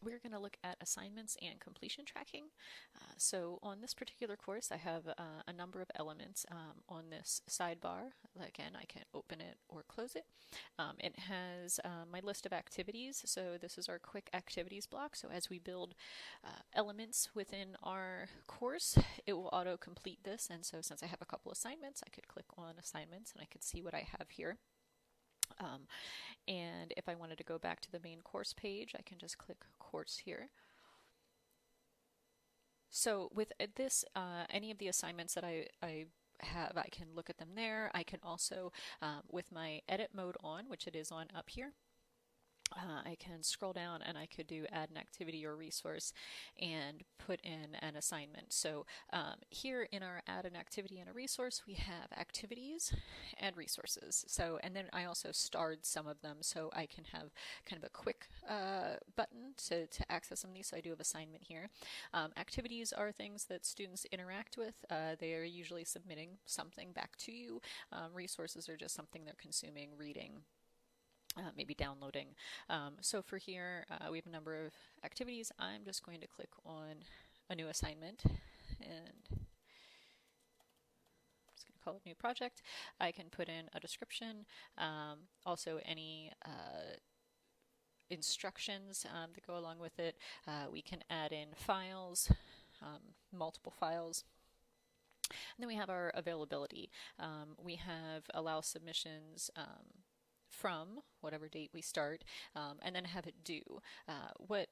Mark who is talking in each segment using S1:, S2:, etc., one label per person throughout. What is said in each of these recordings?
S1: we're going to look at assignments and completion tracking. So on this particular course, I have a number of elements on this sidebar. Again, I can open it or close it. It has my list of activities. So this is our quick activities block. So as we build elements within our course, it will auto-complete this. And so since I have a couple assignments, I could click on assignments and I could see what I have here. And if I wanted to go back to the main course page, I can just click course here. So with this, any of the assignments that I have, I can look at them there. I can also, with my edit mode on, which it is on up here, I can scroll down and I could do add an activity or resource and put in an assignment. So here in our add an activity and a resource, we have activities and resources. So, and then I also starred some of them so I can have kind of a quick button to access some of these. So I do have assignment here. Activities are things that students interact with. They are usually submitting something back to you. Resources are just something they're consuming, reading, maybe downloading. So for here, we have a number of activities. I'm just going to click on a new assignment and I'm just going to call it new project. I can put in a description, also any instructions that go along with it. We can add in files, multiple files. And then we have our availability. We have allow submissions from whatever date we start, and then have it due. What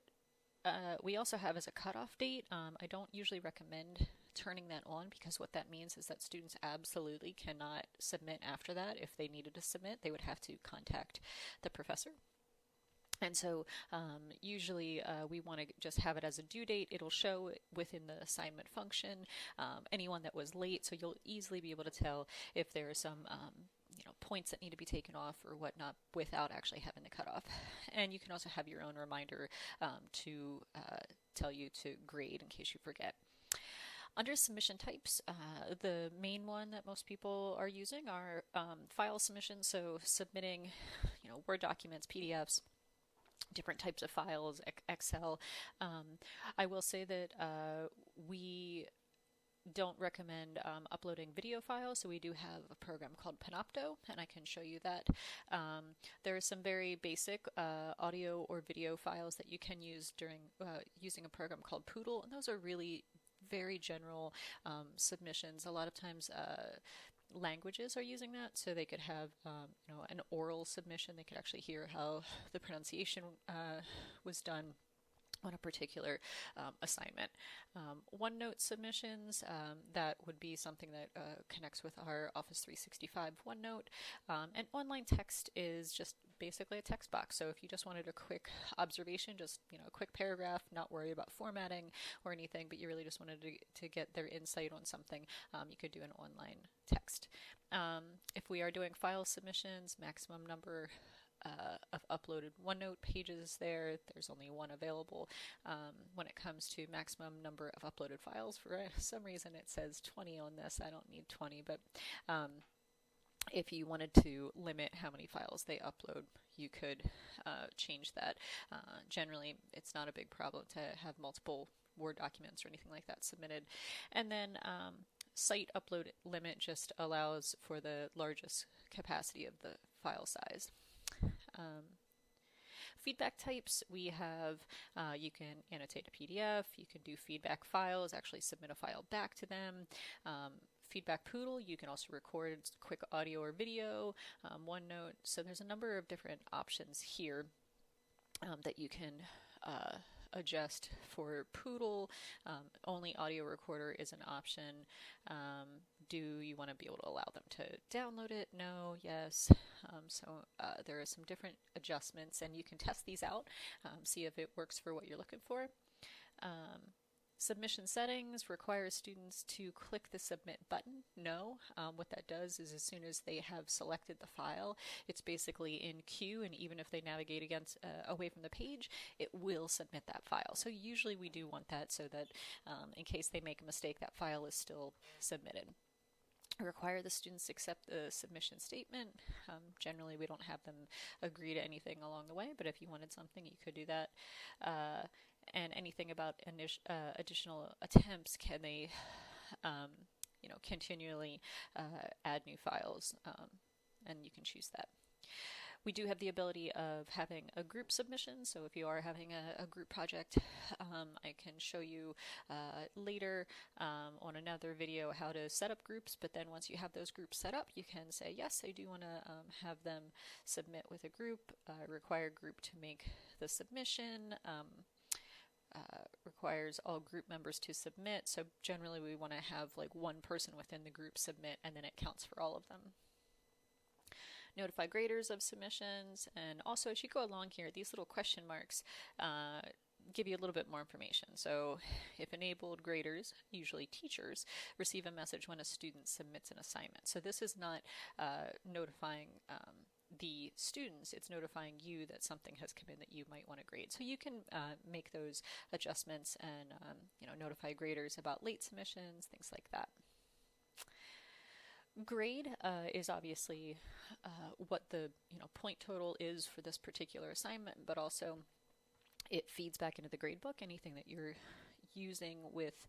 S1: we also have is a cutoff date. I don't usually recommend turning that on because what that means is that students absolutely cannot submit after that. If they needed to submit, they would have to contact the professor. And so usually we want to just have it as a due date. It'll show within the assignment function anyone that was late, so you'll easily be able to tell if there are some points that need to be taken off or whatnot without actually having the cutoff. And you can also have your own reminder to tell you to grade in case you forget. Under submission types, the main one that most people are using are file submissions, so submitting Word documents, PDFs, different types of files, Excel. I will say that we don't recommend uploading video files, so we do have a program called Panopto, and I can show you that. There are some very basic audio or video files that you can use during using a program called Moodle, and those are really very general submissions. A lot of times languages are using that, so they could have an oral submission. They could actually hear how the pronunciation was done on a particular assignment. OneNote submissions, that would be something that connects with our Office 365 OneNote. And online text is just basically a text box. So if you just wanted a quick observation, just a quick paragraph, not worry about formatting or anything, but you really just wanted to get their insight on something, you could do an online text. If we are doing file submissions, maximum number of uploaded OneNote pages there's only one available. When it comes to maximum number of uploaded files, for some reason it says 20 on this. I don't need 20, but if you wanted to limit how many files they upload, you could change that. Generally, it's not a big problem to have multiple Word documents or anything like that submitted. And then site upload limit just allows for the largest capacity of the file size. Feedback types, we have, you can annotate a PDF, you can do feedback files, actually submit a file back to them. Feedback Moodle, you can also record quick audio or video, OneNote. So there's a number of different options here that you can adjust for Moodle. Only audio recorder is an option. Do you want to be able to allow them to download it? No, yes. So there are some different adjustments, and you can test these out, see if it works for what you're looking for. Submission settings requires students to click the submit button. No. What that does is as soon as they have selected the file, it's basically in queue, and even if they navigate away from the page, it will submit that file. So usually we do want that so that in case they make a mistake, that file is still submitted. require the students to accept the submission statement. Generally, we don't have them agree to anything along the way, but if you wanted something, you could do that. And anything about additional attempts, can they, continually add new files, and you can choose that. We do have the ability of having a group submission, so if you are having a group project, I can show you later on another video how to set up groups, but then once you have those groups set up, you can say, yes, I do want to have them submit with a group, require group to make the submission, requires all group members to submit, so generally we want to have like one person within the group submit, and then it counts for all of them. Notify graders of submissions, and also as you go along here, these little question marks give you a little bit more information. So if enabled, graders, usually teachers, receive a message when a student submits an assignment. So this is not notifying the students, it's notifying you that something has come in that you might want to grade. So you can make those adjustments and notify graders about late submissions, things like that. Grade is obviously what the point total is for this particular assignment, but also it feeds back into the grade book. Anything that you're using with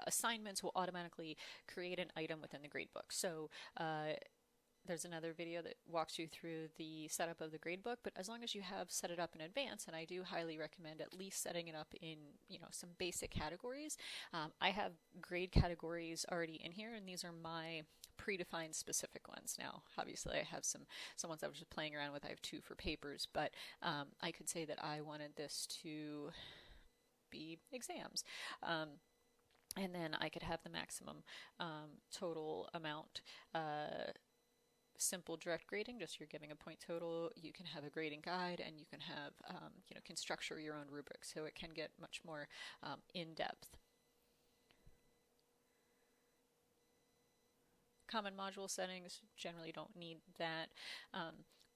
S1: assignments will automatically create an item within the grade book. So there's another video that walks you through the setup of the gradebook, but as long as you have set it up in advance, and I do highly recommend at least setting it up in some basic categories. I have grade categories already in here, and these are my predefined specific ones. Now, obviously, I have some ones I was just playing around with. I have 2 for papers, but I could say that I wanted this to be exams. And then I could have the maximum total amount. Simple direct grading, just you're giving a point total. You can have a grading guide, and you can have can structure your own rubric, so it can get much more in depth. Common module settings generally don't need that.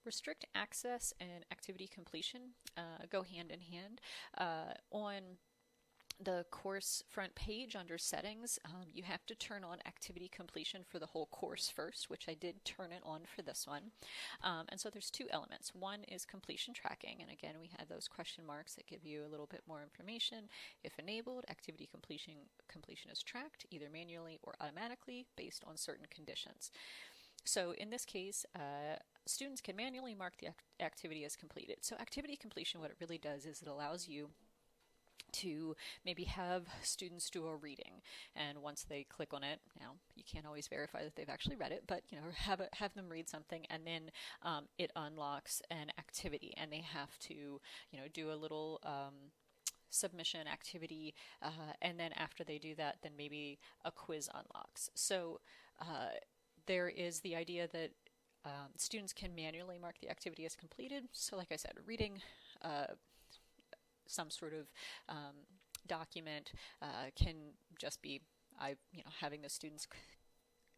S1: Restrict access and activity completion go hand in hand. On the course front page under settings, you have to turn on activity completion for the whole course first, which I did turn it on for this one. And so there's 2 elements. One is completion tracking, and again we have those question marks that give you a little bit more information. If enabled, activity completion is tracked either manually or automatically based on certain conditions. So in this case, students can manually mark the activity as completed. So activity completion, what it really does is it allows you to maybe have students do a reading, and once they click on it, now you can't always verify that they've actually read it, but have them read something, and then it unlocks an activity, and they have to do a little submission activity, and then after they do that, then maybe a quiz unlocks. So there is the idea that students can manually mark the activity as completed. So like I said, reading some sort of document can just be having the students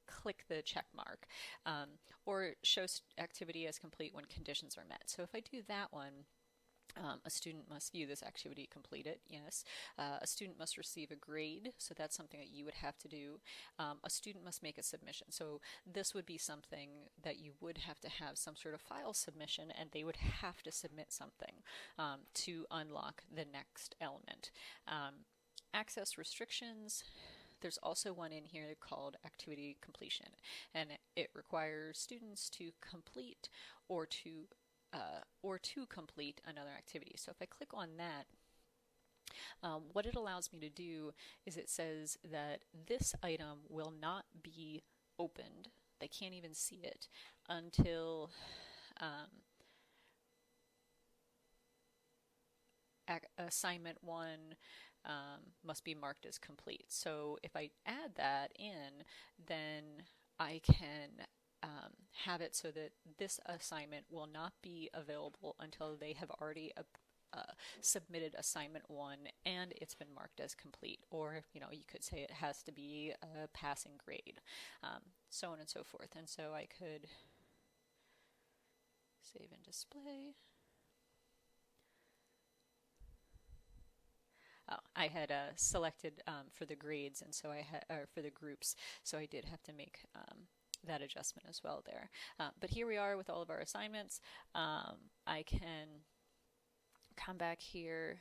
S1: click the check mark, or show activity as complete when conditions are met. So if I do that one, a student must view this activity completed, yes. A student must receive a grade, so that's something that you would have to do. A student must make a submission, so this would be something that you would have to have some sort of file submission, and they would have to submit something to unlock the next element. Access restrictions. There's also one in here called activity completion, and it requires students to complete or to complete another activity. So if I click on that, what it allows me to do is it says that this item will not be opened. They can't even see it until assignment 1 must be marked as complete. So if I add that in, then I can have it so that this assignment will not be available until they have already submitted assignment 1 and it's been marked as complete, or you could say it has to be a passing grade, so on and so forth. And so I could save and display. I had selected for the grades, and so I had, or for the groups, so I did have to make that adjustment as well there. But here we are with all of our assignments. I can come back here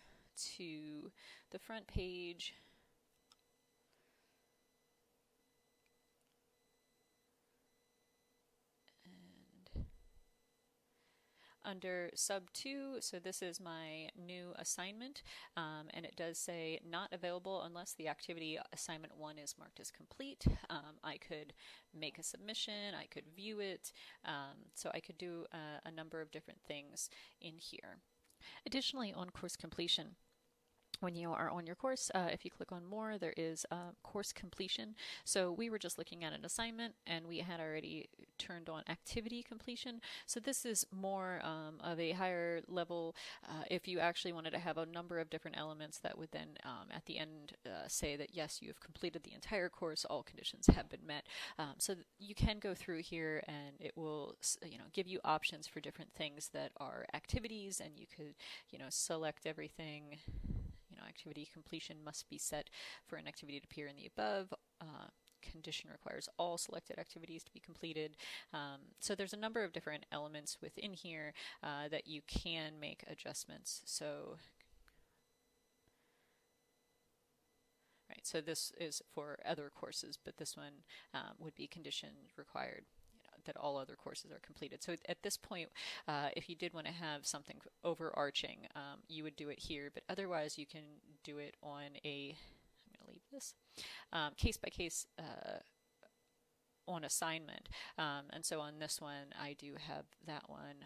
S1: to the front page. Under sub 2, so this is my new assignment, and it does say not available unless the activity assignment 1 is marked as complete. I could make a submission, I could view it, so I could do a number of different things in here. Additionally, on course completion, when you are on your course, if you click on more, there is course completion. So we were just looking at an assignment, and we had already turned on activity completion. So this is more of a higher level. If you actually wanted to have a number of different elements that would then at the end say that yes, you have completed the entire course, all conditions have been met. So you can go through here, and it will give you options for different things that are activities, and you could select everything. Activity completion must be set for an activity to appear in the above. Condition requires all selected activities to be completed. So there's a number of different elements within here that you can make adjustments. So this is for other courses, but this one would be condition required that all other courses are completed. So at this point, if you did want to have something overarching, you would do it here, but otherwise you can do it on a, I'm going to leave this, case by case on assignment. And so on this one, I do have that one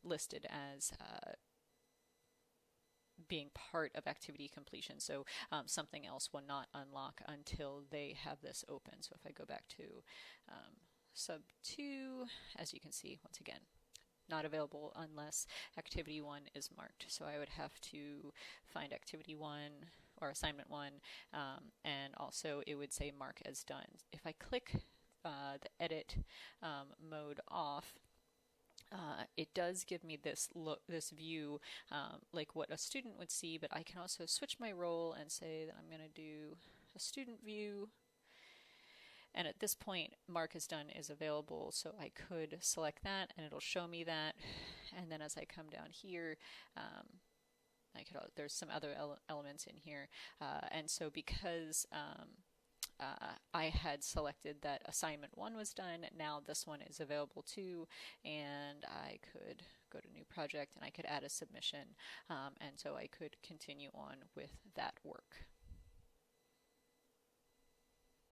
S1: listed as being part of activity completion. So something else will not unlock until they have this open. So if I go back to sub 2, as you can see, once again, not available unless activity 1 is marked. So I would have to find activity 1 or assignment 1, and also it would say mark as done. If I click the edit mode off, it does give me this view like what a student would see, but I can also switch my role and say that I'm going to do a student view. And at this point, mark as done is available, so I could select that, and it'll show me that. And then as I come down here, there's some other elements in here, and so because I had selected that assignment 1 was done, now this one is available too, and I could go to new project and I could add a submission, and so I could continue on with that work.